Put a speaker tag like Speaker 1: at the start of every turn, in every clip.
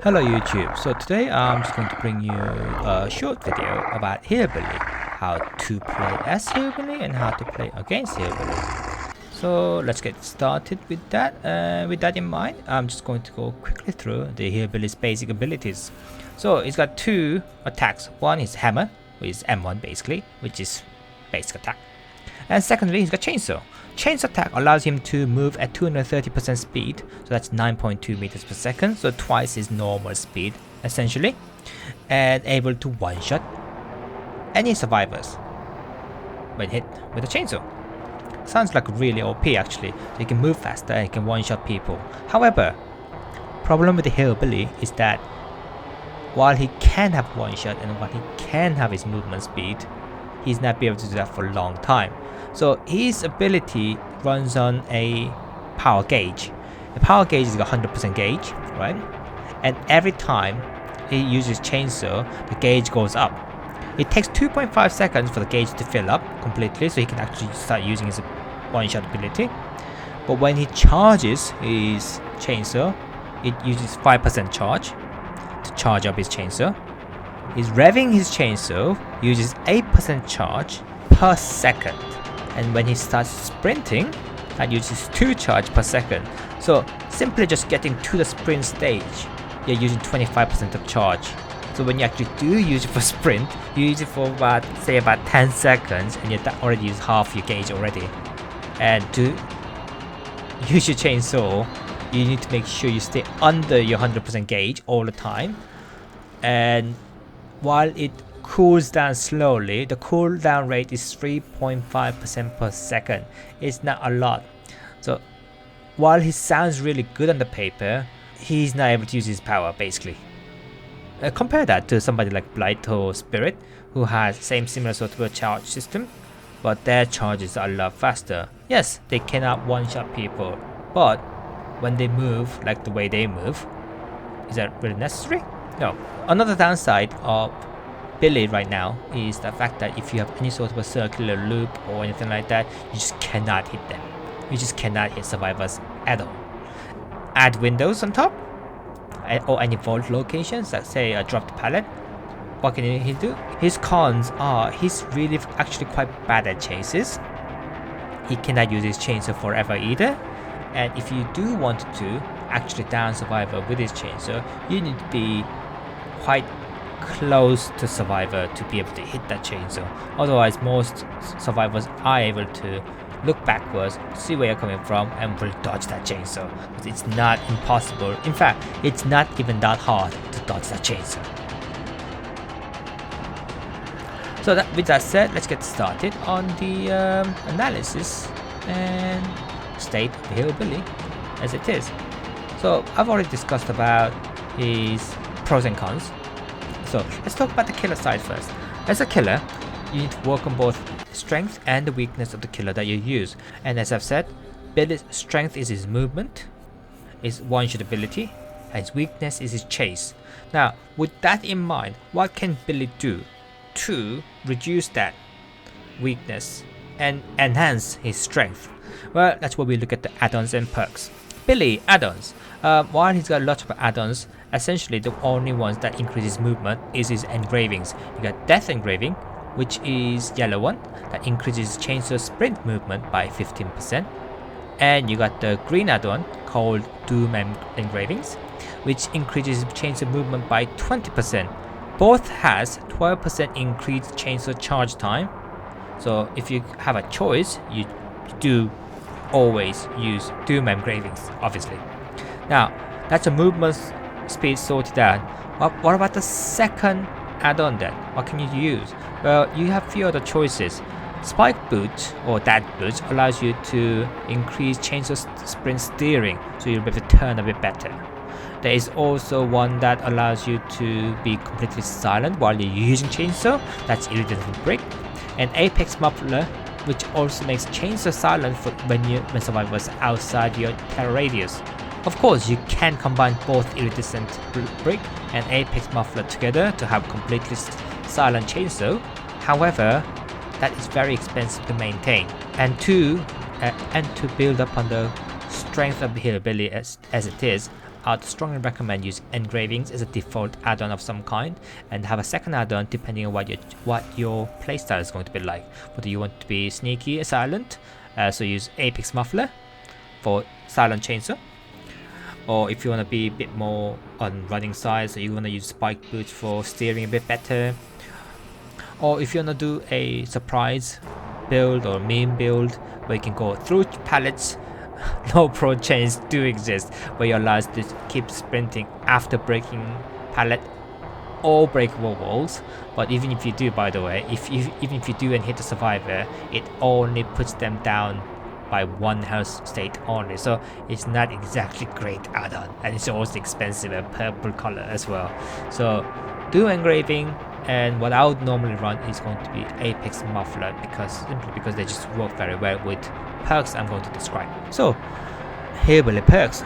Speaker 1: Hello YouTube, so today I'm just going to bring you a short video about Hillbilly, how to play as Hillbilly and how to play against Hillbilly. So let's get started with that. With that in mind, I'm just going to go quickly through the Hillbilly's basic abilities. So it's got two attacks. One is hammer, which is M1 basically, which is basic attack. And secondly, he's got chainsaw. Chainsaw attack allows him to move at 230% speed, so that's 9.2 meters per second, so twice his normal speed essentially, and able to one-shot any survivors when hit with a chainsaw. Sounds like really OP actually, so he can move faster and he can one-shot people. However, problem with the Hillbilly is that while he can have one-shot and while he can have his movement speed, he's not be able to do that for a long time. So his ability runs on a power gauge. The power gauge is a 100% gauge, right? And every time he uses chainsaw, the gauge goes up. It takes 2.5 seconds for the gauge to fill up completely, so he can actually start using his one-shot ability. But when he charges his chainsaw, it uses 5% charge to charge up his chainsaw. He's revving his chainsaw, uses 8% charge per second. And when he starts sprinting, that uses 2 charge per second. So simply just getting to the sprint stage, you're using 25% of charge. So when you actually do use it for sprint, you use it for about 10 seconds and you already use half your gauge already. And to use your chainsaw, you need to make sure you stay under your 100% gauge all the time. And while it cools down slowly, the cooldown rate is 3.5% per second. It's not a lot. So while he sounds really good on the paper, he's not able to use his power basically. Compare that to somebody like Blight or Spirit, who has similar sort of a charge system, but their charges are a lot faster. Yes, they cannot one-shot people, but when they move like the way they move, is that really necessary? No. Another downside of Billy right now is the fact that if you have any sort of a circular loop or anything like that, you just cannot hit them. You just cannot hit survivors at all. Add windows on top, or any vault locations, like say a dropped pallet. What can he do? His cons are he's really actually quite bad at chases. He cannot use his chainsaw forever either. And if you do want to actually down survivor with his chainsaw, you need to be quite close to survivor to be able to hit that chainsaw. Otherwise, most survivors are able to look backwards, see where you're coming from, and will dodge that chainsaw. But it's not impossible. In fact, it's not even that hard to dodge that chainsaw. So with that said, let's get started on the analysis and state of the Hillbilly as it is. So I've already discussed about his pros and cons. So let's talk about the killer side first. As a killer, you need to work on both strength and the weakness of the killer that you use. And as I've said, Billy's strength is his movement, his one-shot ability, and his weakness is his chase. Now, with that in mind, what can Billy do to reduce that weakness and enhance his strength? Well, that's where we look at the add-ons and perks. Billy add-ons. While he's got a lot of add-ons, essentially the only ones that increase his movement is his engravings. You got Death Engraving, which is yellow one, that increases chainsaw sprint movement by 15%. And you got the green add-on called Doom Engravings, which increases chainsaw movement by 20%. Both has 12% increased chainsaw charge time. So if you have a choice, you do always use Doom Engravings, obviously. Now, that's a movement speed sorted out. What about the second add-on then? What can you use? Well, you have few other choices. Spike Boot or Dad Boot allows you to increase chainsaw sprint steering, so you'll be able to turn a bit better. There is also one that allows you to be completely silent while you're using chainsaw. That's Iridescent Brick. And Apex Muffler, which also makes chainsaw silent for when survivors are outside your terror radius. Of course, you can combine both Iridescent Brick and Apex Muffler together to have completely silent chainsaw. However, that is very expensive to maintain. And to build up on the strength of the Hillbilly as it is, I would strongly recommend using engravings as a default add-on of some kind, and have a second add-on depending on what your playstyle is going to be like. Whether you want to be sneaky or silent, so use Apex Muffler for silent chainsaw, or if you want to be a bit more on running side, so you want to use spike boots for steering a bit better, or if you want to do a surprise build or meme build where you can go through pallets. Low pro chains do exist where you're allowed to keep sprinting after breaking pallet or breakable walls, but even if you do, by the way, even if you do and hit a survivor, it only puts them down by 1 health state only, so it's not exactly great add-on, and it's also expensive and purple color as well. So do engraving, and what I would normally run is going to be Apex Muffler, simply because they just work very well with perks I'm going to describe. So Hillbilly perks.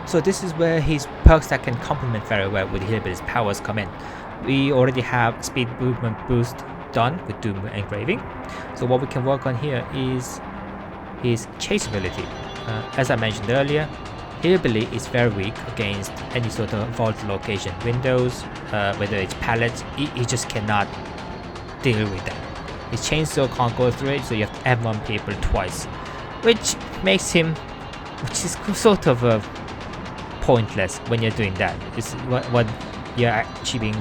Speaker 1: So this is where his perks that can complement very well with Hillbilly's powers come in. We already have speed movement boost done with Doom engraving, so what we can work on here is his chase ability. As I mentioned earlier, Hillbilly is very weak against any sort of vault location windows, whether it's pallets. He just cannot deal with that. His chainsaw can't go through it, so you have to M1 people twice, which is sort of pointless when you're doing that. It's what you're achieving.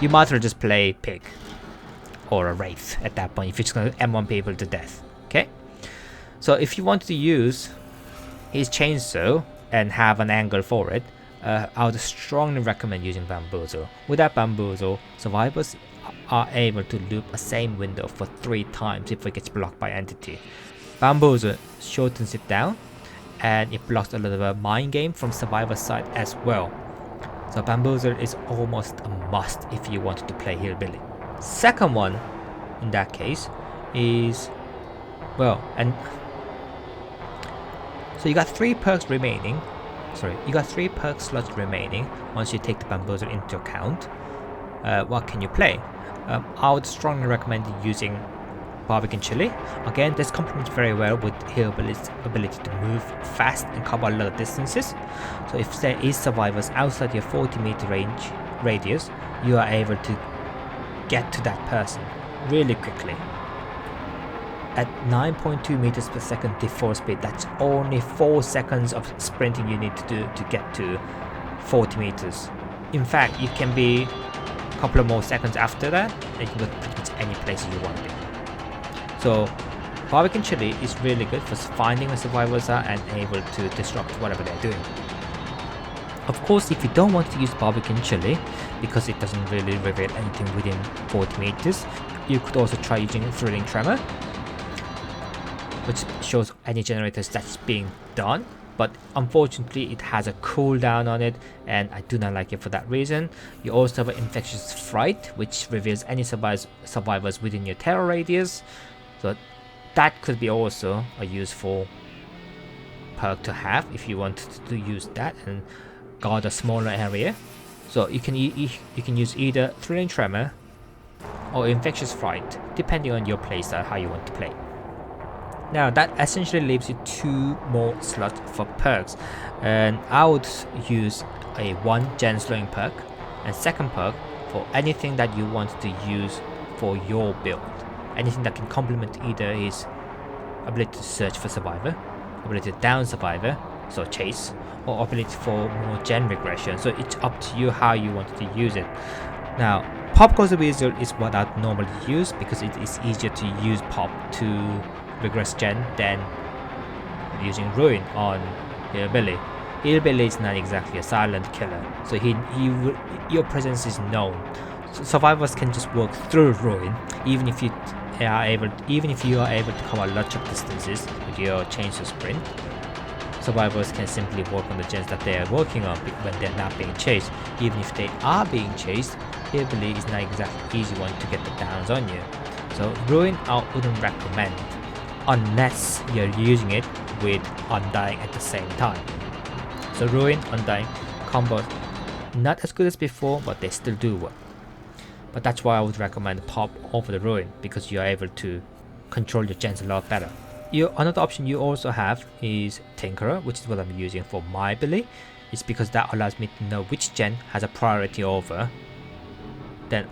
Speaker 1: You might as well just play Pig or a Wraith at that point if you're just going to M1 people to death. Okay, so if you want to use his chainsaw and have an angle for it, I would strongly recommend using Bamboozle. With that Bamboozle, survivors are able to loop a same window for 3 times if it gets blocked by entity. Bamboozle shortens it down, and it blocks a lot of a mind game from survivor side as well. So Bamboozle is almost a must if you wanted to play Hillbilly. Second one in that case is, well, and so you got 3 perks remaining. You got 3 perk slots remaining once you take the Bamboozle into account. What can you play? I would strongly recommend using Barbecue Chili. Again, this complements very well with Hillbilly's ability to move fast and cover a lot of distances. So if there is survivors outside your 40-meter range radius, you are able to get to that person really quickly. At 9.2 meters per second default speed, that's only 4 seconds of sprinting you need to do to get to 40 meters. In fact, it can be a couple of more seconds after that, and you can go to pretty much any place you want to. So Barbecue Chili is really good for finding where survivors are and able to disrupt whatever they're doing. Of course, if you don't want to use Barbecue Chili because it doesn't really reveal anything within 40 meters, you could also try using Thrilling Tremor, which shows any generators that's being done, but unfortunately it has a cooldown on it, and I do not like it for that reason. You also have an Infectious Fright, which reveals any survivors within your terror radius, so that could be also a useful perk to have if you want to use that and guard a smaller area. So you can use either Thrilling Tremor or Infectious Fright, depending on your playstyle, how you want to play. Now that essentially leaves you 2 more slots for perks, and I would use a 1 gen slowing perk and second perk for anything that you want to use for your build. Anything that can complement either his ability to search for survivor, ability to down survivor, so chase, or ability for more gen regression. So it's up to you how you want to use it. Now Pop Goes the Weasel is what I'd normally use because it is easier to use Pop to regress gen than using Ruin on Hillbilly. Hillbilly is not exactly a silent killer, so your presence is known. So survivors can just walk through Ruin, even if you are able to cover large distances with your chainsaw sprint. Survivors can simply work on the gens that they are working on when they're not being chased. Even if they are being chased, Hillbilly is not exactly easy one to get the downs on you. So Ruin I wouldn't recommend unless you're using it with Undying at the same time. So Ruin, Undying combos not as good as before, but they still do work. But that's why I would recommend Pop over the Ruin, because you're able to control your gens a lot better. Another option you also have is Tinkerer, which is what I'm using for my Billy. It's because that allows me to know which gen has a priority over than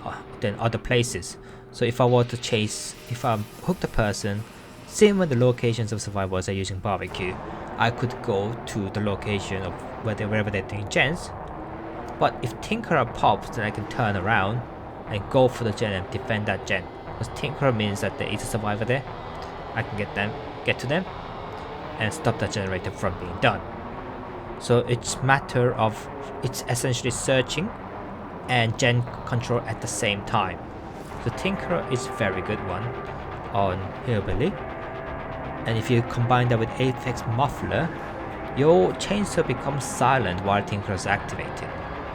Speaker 1: other places. So if I were to chase, if I hook the person, same when the locations of survivors are using barbecue, I could go to the location of wherever they're doing gens. But if Tinkerer pops, then I can turn around and go for the gen and defend that gen. Because Tinkerer means that there is a survivor there. I can get to them, and stop that generator from being done. So it's essentially searching and gen control at the same time. So Tinkerer is a very good one on Hillbilly. And if you combine that with Apex Muffler, your chainsaw becomes silent while Tinkerer is activated.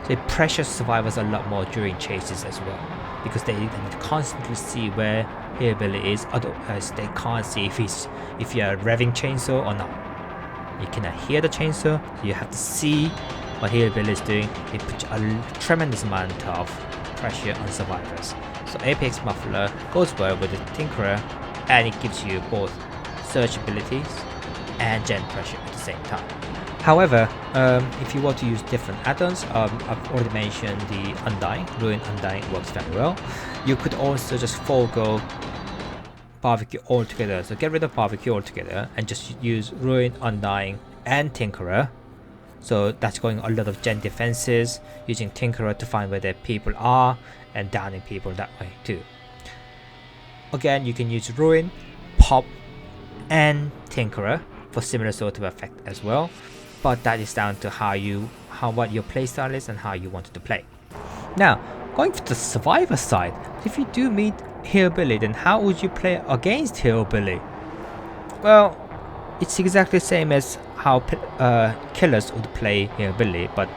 Speaker 1: So it pressures survivors a lot more during chases as well, because they constantly see where Hillbilly is, otherwise they can't see if you're revving chainsaw or not. You cannot hear the chainsaw, so you have to see what Hillbilly is doing. It puts a tremendous amount of pressure on survivors. So Apex Muffler goes well with the Tinkerer, and it gives you both search abilities and gen pressure at the same time. However, if you want to use different add-ons, I've already mentioned the Undying. Ruin Undying works very well. You could also just forego barbecue altogether. So get rid of barbecue altogether and just use Ruin, Undying, and Tinkerer. So that's going a lot of gen defenses, using Tinkerer to find where their people are and downing people that way too. Again, you can use Ruin, Pop, and Tinkerer for similar sort of effect as well. But that is down to what your playstyle is and how you want to play. Now, going to the survivor side, if you do meet Hillbilly, then how would you play against Hillbilly? Well, it's exactly the same as how killers would play Hillbilly, but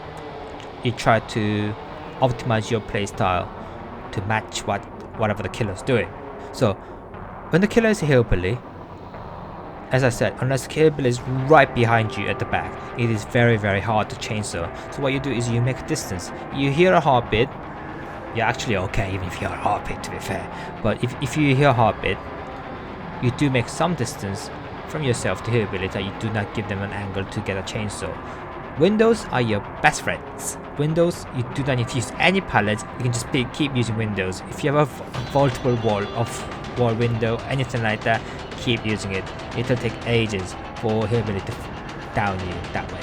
Speaker 1: you try to optimize your playstyle to match whatever the killer's doing. So, when the killer is a Hillbilly, as I said, unless Hillbilly is right behind you at the back, it is very, very hard to chainsaw. So what you do is you make a distance. You hear a heartbeat, you're actually okay even if you hear a heartbeat, to be fair. But if you hear a heartbeat, you do make some distance from yourself to Hillbilly that you do not give them an angle to get a chainsaw. Windows are your best friends. Windows, you do not need to use any pallets, you can just keep using windows. If you have a multiple wall window, anything like that, keep using it. It'll take ages for Hillbilly to down you that way.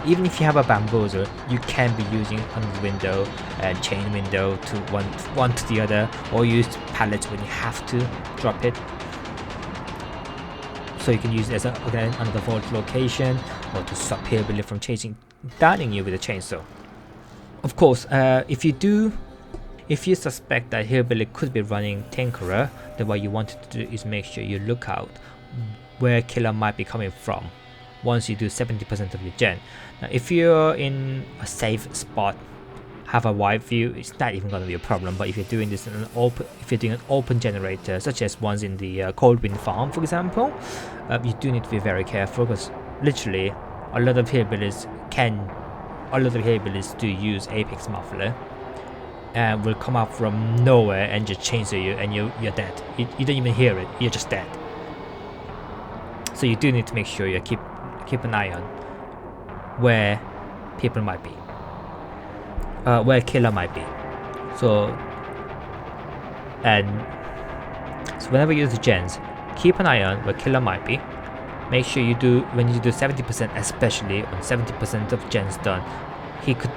Speaker 1: Even if you have a bamboozle, you can be using under the window and chain window to one to the other, or use pallets when you have to drop it. So you can use it as another vault location, or to stop Hillbilly from downing you with a chainsaw. Of course, if you suspect that Hillbilly could be running Tinkerer, then what you want to do is make sure you look out where killer might be coming from once you do 70% of your gen. Now, if you're in a safe spot, have a wide view, it's not even going to be a problem. But if you're doing this in an open generator, such as ones in the cold wind farm, for example, you do need to be very careful, because literally a lot of hillbillies do use Apex Muffler and will come out from nowhere and just chainsaw you, and you're dead. You don't even hear it, you're just dead. So you do need to make sure you keep an eye on where people might be, where killer might be. So whenever you use the gens, keep an eye on where killer might be. Make sure you do, when you do 70%, especially on 70% of gens done, killer could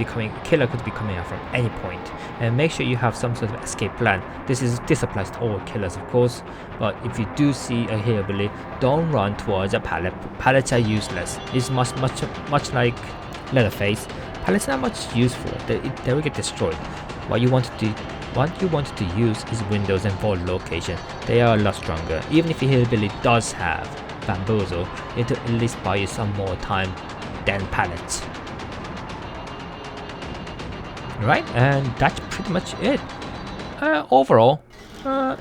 Speaker 1: be coming out from any point, and make sure you have some sort of escape plan. This applies to all killers, of course, but if you do see a hillbilly, don't run towards a pallet. Pallets are useless. It's much like Leatherface. Pallets are not much useful. They will get destroyed. What you wanted to use is windows and vault location. They are a lot stronger. Even if a hillbilly does have bamboozle, it'll at least buy you some more time than pallets. Right, and that's pretty much it. Overall,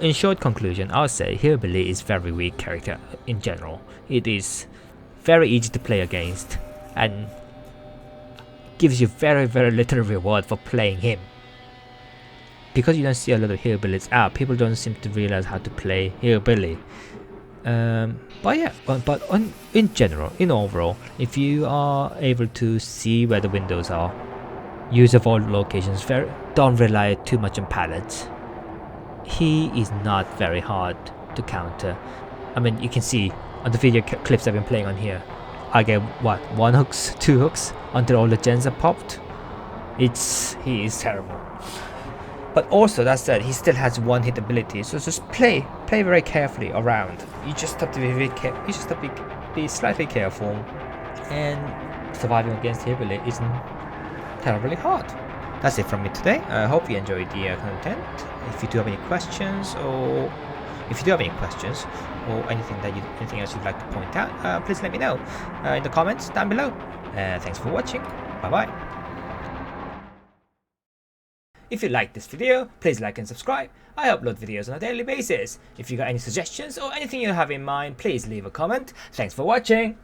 Speaker 1: in short conclusion, I would say Hillbilly is very weak character in general. It is very easy to play against, and gives you very, very little reward for playing him. Because you don't see a lot of Hillbillies out, people don't seem to realize how to play Hillbilly. But yeah, in general, in overall, if you are able to see where the windows are, use avoid locations, don't rely too much on pallets. He is not very hard to counter. I mean, you can see on the video clips I've been playing on here, I get what, 1 hooks, 2 hooks until all the gens are popped. He is terrible. But also, that said, he still has 1 hit ability, so just play very carefully around. You just have to be be slightly careful, and surviving against Hillbilly isn't terribly hard. That's it from me today. I hope you enjoyed the content. If you do have any questions, or anything else you'd like to point out, please let me know in the comments down below. Thanks for watching. Bye bye. If you like this video, please like and subscribe. I upload videos on a daily basis. If you got any suggestions or anything you have in mind, please leave a comment. Thanks for watching.